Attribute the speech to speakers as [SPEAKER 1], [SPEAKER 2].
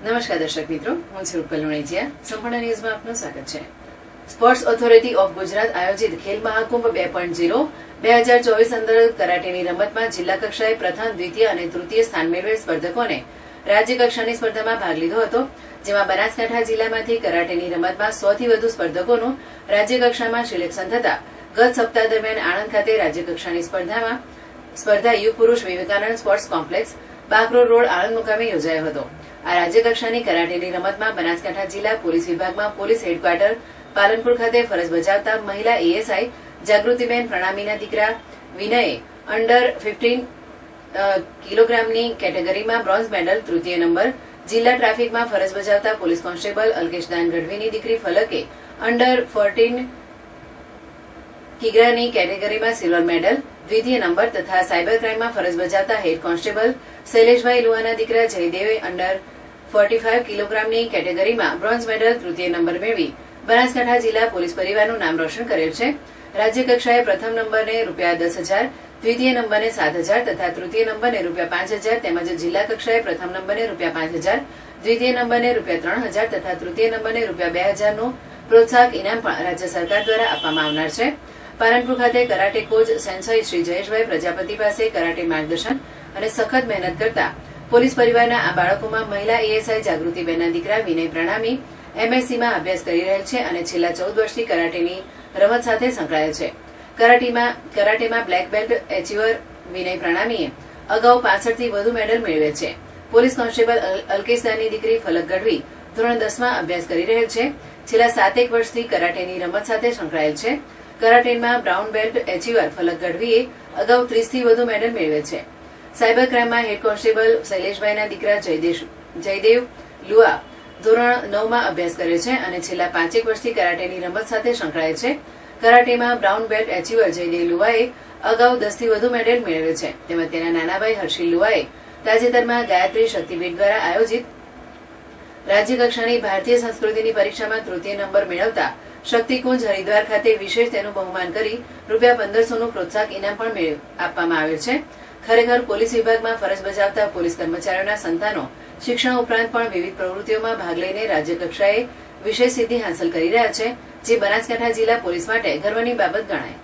[SPEAKER 1] નમસ્કાર દર્શક મિત્રો, હું છું રૂપલ લુણીજીયા. સંપૂર્ણ ન્યૂઝમાં આપનું સ્વાગત છે. સ્પોર્ટ્સ ઓથોરિટી ઓફ ગુજરાત આયોજિત ખેલ મહાકુંભ 2.0 2024 અંતર્ગત કરાટેની રમતમાં જિલ્લા કક્ષાએ પ્રથમ, દ્વિતીય અને તૃતીય સ્થાન મેળવેલ સ્પર્ધકોને રાજ્ય કક્ષાની સ્પર્ધામાં ભાગ લીધો હતો, જેમાં બનાસકાંઠા જિલ્લામાંથી કરાટેની રમતમાં 100 થી વધુ સ્પર્ધકોનું રાજ્ય કક્ષામાં સિલેક્શન થતા ગત સપ્તાહ દરમિયાન આણંદ ખાતે રાજ્ય કક્ષાની સ્પર્ધા યુગ પુરુષ Vivekananda sports complex, Bakrol road, Anand મુકામે યોજાયો હતો. આ રાજ્ય કક્ષાની કરાટેની રમતમાં બનાસકાંઠા જિલ્લા પોલીસ વિભાગમાં પોલીસ હેડક્વાર્ટર પાલનપુર ખાતે ફરજ બજાવતા મહિલા એએસઆઈ જાગૃતિબેન પ્રણામીના દીકરા વિનયે અંડર 15 કિલોગ્રામની કેટેગરીમાં બ્રોન્ઝ મેડલ, તૃતીય નંબર. જિલ્લા ટ્રાફિકમાં ફરજ બજાવતા પોલીસ કોન્સ્ટેબલ અલ્કેશદાન ગઢવીની દીકરી ફલકે અંડર 14 કિગ્રાની કેટેગરીમાં સિલ્વર મેડલ, દ્વિતીય નંબર તથા સાયબર ક્રાઇમમાં ફરજ બજાવતા હેડ કોન્સ્ટેબલ શૈલેષભાઈ લુવાના દીકરા જયદેવે અંડર 45 કિલોગ્રામની કેટેગરીમાં બ્રોન્ઝ મેડલ, તૃતીય નંબર મેળવી બનાસકાંઠા જિલ્લા પોલીસ પરિવારનું નામ રોશન કરેલ છે. રાજ્ય કક્ષાએ પ્રથમ નંબરને ₹10,000, દ્વિતીય નંબરને 7,000 તથા તૃતીય નંબરને ₹5,000 તેમજ જિલ્લા કક્ષાએ પ્રથમ નંબરને ₹5,000, દ્વિતીય નંબરને ₹3,000 તથા તૃતીય નંબરને ₹2,000નું પ્રોત્સાહક ઇનામ પણ રાજ્ય સરકાર દ્વારા આપવામાં આવનાર છે. પાલનપુર ખાતે કરાટે કોચ સેન્સઈ શ્રી જયેશભાઈ પ્રજાપતિ પાસે કરાટે માર્ગદર્શન અને સખત મહેનત કરતા પોલીસ પરિવારના આ બાળકોમાં મહિલા એએસઆઈ જાગૃતિબેનના દીકરા વિનય પ્રણામી એમએસસીમાં અભ્યાસ કરી રહેલ છે અને છેલ્લા 14 વર્ષથી કરાટેની રમત સાથે સંકળાયેલ છે. કરાટેમાં બ્લેક બેલ્ટ એચીવર વિનય પ્રણામીએ અગાઉ 65 થી વધુ મેડલ મેળવેલ છે. પોલીસ કોન્સ્ટેબલ અલ્કેશદાનની દીકરી ફલક ગઢવી ધોરણ 10માં અભ્યાસ કરી રહેલ છે. છેલ્લા 7 વર્ષથી કરાટેની રમત સાથે સંકળાયેલ છે. કરાટેમાં બ્રાઉન બેલ્ટ એચીવર ફલક ગઢવીએ અગાઉ 30 થી વધુ મેડલ મેળવેલ છે. સાયબર ક્રાઇમમાં હેડ કોન્સ્ટેબલ શૈલેષભાઈના દીકરા જયદેવ લુઆ ધોરણ 9માં અભ્યાસ કરે છે અને છેલ્લા 5 વર્ષથી કરાટેની રમત સાથે સંકળાયેલ છે. કરાટેમાં બ્રાઉન બેલ્ટ એચીવર જયદેવ લુઆએ અગાઉ 10 થી વધુ મેડલ મેળવેલ છે. તેમજ તેના નાના ભાઈ હર્ષિલ લુઆએ તાજેતરમાં ગાયત્રી શક્તિપીઠ દ્વારા આયોજિત રાજ્ય કક્ષાની ભારતીય સંસ્કૃતિની પરીક્ષામાં તૃતીય નંબર મેળવતા શક્તિકુંજ હરિદ્વાર ખાતે વિશેષ તેનું બહુમાન કરી ₹1,500નું પ્રોત્સાહક ઇનામ પણ આપવામાં આવેલ છે. ખરેખર પોલીસ વિભાગમાં ફરજ બજાવતા પોલીસ કર્મચારીઓના સંતાનો શિક્ષણ ઉપરાંત પણ વિવિધ પ્રવૃત્તિઓમાં ભાગ લઈને રાજ્ય કક્ષાએ વિશેષ સિદ્ધિ હાંસલ કરી રહ્યા છે, જે બનાસકાંઠા જિલ્લા પોલીસ માટે ગર્વની બાબત ગણાય.